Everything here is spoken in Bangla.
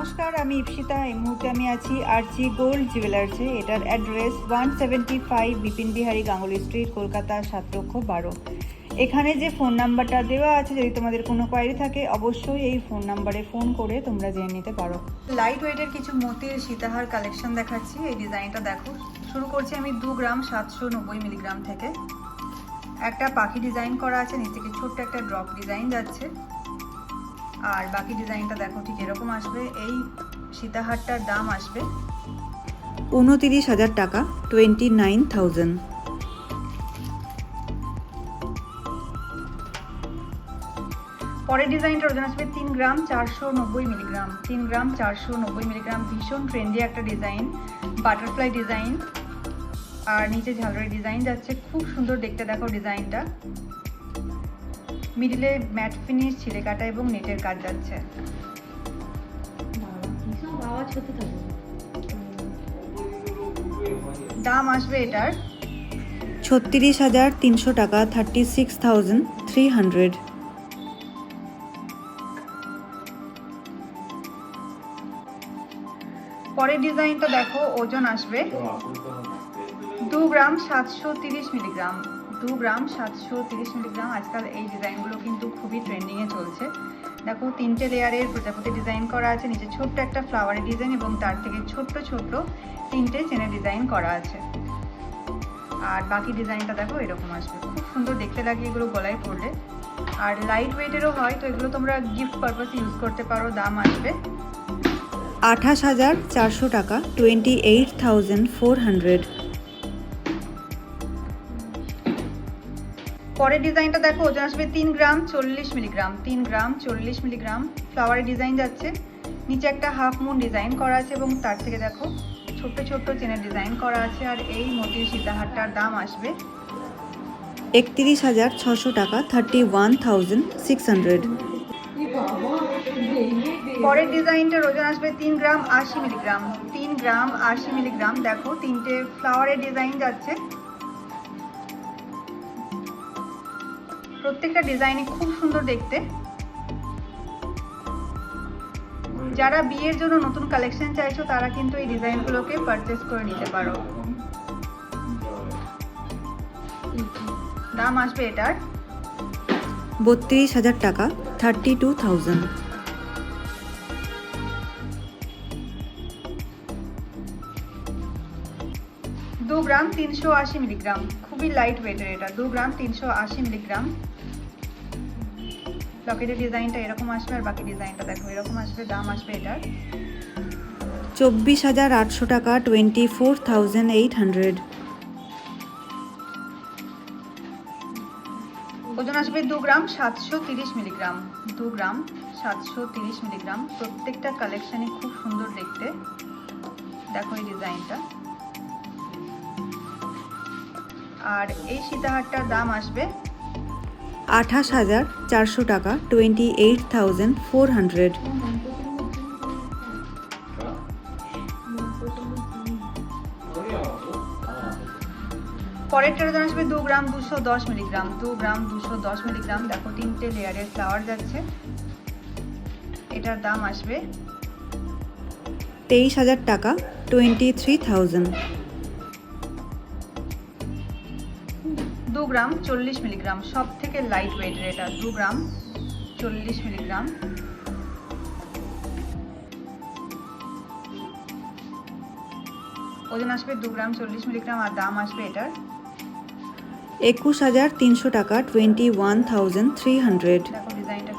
নমস্কার, আমি ইপসিতা। এই মুহূর্তে আমি আছি আরজি গোল্ড জুয়েলার্সে। এটার অ্যাড্রেস 175 বিপিন বিহারী গাঙ্গুলি স্ট্রিট, কলকাতা 7,12,। এখানে যে ফোন নাম্বারটা দেওয়া আছে, যদি তোমাদের কোনো কোয়ারি থাকে অবশ্যই এই ফোন নাম্বারে ফোন করে তোমরা জেনে নিতে পারো। লাইট ওয়েটের কিছু মতির সীতাহার কালেকশন দেখাচ্ছি। এই ডিজাইনটা দেখো। শুরু করছি আমি 2 গ্রাম 790 মিলিগ্রাম থেকে। একটা পাখি ডিজাইন করা আছে, নিচ থেকে ছোট্ট একটা ড্রপ ডিজাইন যাচ্ছে। আর বাকি ডিজাইনটা দেখো, ঠিক এরকম আসবে। এই সীতাহারটার দাম আসবে 29,000 টাকা, 29,000। পরের ডিজাইনটার ওজন আসবে 3 গ্রাম 490 মিলিগ্রাম। 3 গ্রাম 490 মিলিগ্রাম, ভীষণ ট্রেন্ডি একটা ডিজাইন, বাটারফ্লাই ডিজাইন আর নিচে ঝালরি ডিজাইন যাচ্ছে। খুব সুন্দর দেখতে দেখো ডিজাইনটা। মিডিলে ম্যাট ফিনিশ, ছিলে কাটা এবং নেটের কাজ যাচ্ছে। দাম আসবে এটার 36,300 টাকা, 36,300। পরের ডিজাইনটা দেখো, ওজন আসবে 2 গ্রাম 730 মিলিগ্রাম। 2 গ্রাম 730 মিলিগ্রাম। আজকাল এই ডিজাইনগুলো কিন্তু খুবই ট্রেন্ডিংয়ে চলছে। দেখো, 3টে লেয়ারের প্রজাপতি ডিজাইন করা আছে, নিচে ছোট্ট একটা ফ্লাওয়ারের ডিজাইন এবং তার থেকে ছোট্ট ছোট্ট 3টে চেনের ডিজাইন করা আছে। আর বাকি ডিজাইনটা দেখো এরকম আসবে। খুব সুন্দর দেখতে লাগে এগুলো গলায় পরলে। আর লাইট ওয়েটেরও হয়, তো এগুলো তোমরা গিফট পারপাসে ইউজ করতে পারো। দাম আসবে 28,400 টাকা, 28,400। পরের ডিজাইনটা দেখো, ওজন আসবে 3 গ্রাম 40 মিলিগ্রাম। 3 গ্রাম 40 মিলিগ্রাম। ফ্লাওয়ারের ডিজাইন যাচ্ছে, নিচে একটা হাফ মুন ডিজাইন করা আছে এবং তার থেকে দেখো ছোট্ট ছোট্ট চেনের ডিজাইন করা আছে। আর এই মোতির সীতাহারটার দাম আসবে 31,600 টাকা, 31,600। পরের ডিজাইনটার ওজন আসবে 3 গ্রাম 80 মিলিগ্রাম। 3 গ্রাম 80 মিলিগ্রাম। দেখো, 3টে ফ্লাওয়ারের ডিজাইন যাচ্ছে। প্রত্যেকটা ডিজাইনে খুব সুন্দর দেখতে। যারা বিয়ের জন্য নতুন কালেকশন চাইছো তারা কিন্তু এই ডিজাইনগুলোকে পারচেজ করে নিতে পারো। দাম আসবে এটার 32,000 টাকা, 32,000। 2 গ্রাম 380 মিলিগ্রাম। খুবই লাইট ওয়েটের এটা। 2 গ্রাম 380 মিলিগ্রাম। লকেটের ডিজাইনটা এরকম আসবে আর বাকি ডিজাইনটা দেখো এরকম আসবে। দাম আসবে এটার 24,800 টাকা, 24,800। ওজন আসবে 2 গ্রাম 730 মিলিগ্রাম। 2 গ্রাম 730 মিলিগ্রাম। প্রত্যেকটা কালেকশনই খুব সুন্দর দেখতে। দেখো এই ডিজাইনটা। আর এই সীতাহারটার দাম আসবে 28,400 টাকা, 28,400। পরেরটার ওজন আসবে 2 গ্রাম 210 মিলিগ্রাম। 2 গ্রাম 210 মিলিগ্রাম। দেখো, 3টে লেয়ারের ফ্লাওয়ার যাচ্ছে। এটার দাম আসবে 23,000 টাকা, 23,000। 2 গ্রাম 40 মিলিগ্রাম। সব থেকে লাইট ওয়েটের এটা। 2 গ্রাম 40 মিলিগ্রাম। ওজন আসবে 2 গ্রাম 40 মিলিগ্রাম। আর দাম আসবে এটার 21,300 টাকা, 21,300। দেখো ডিজাইনটা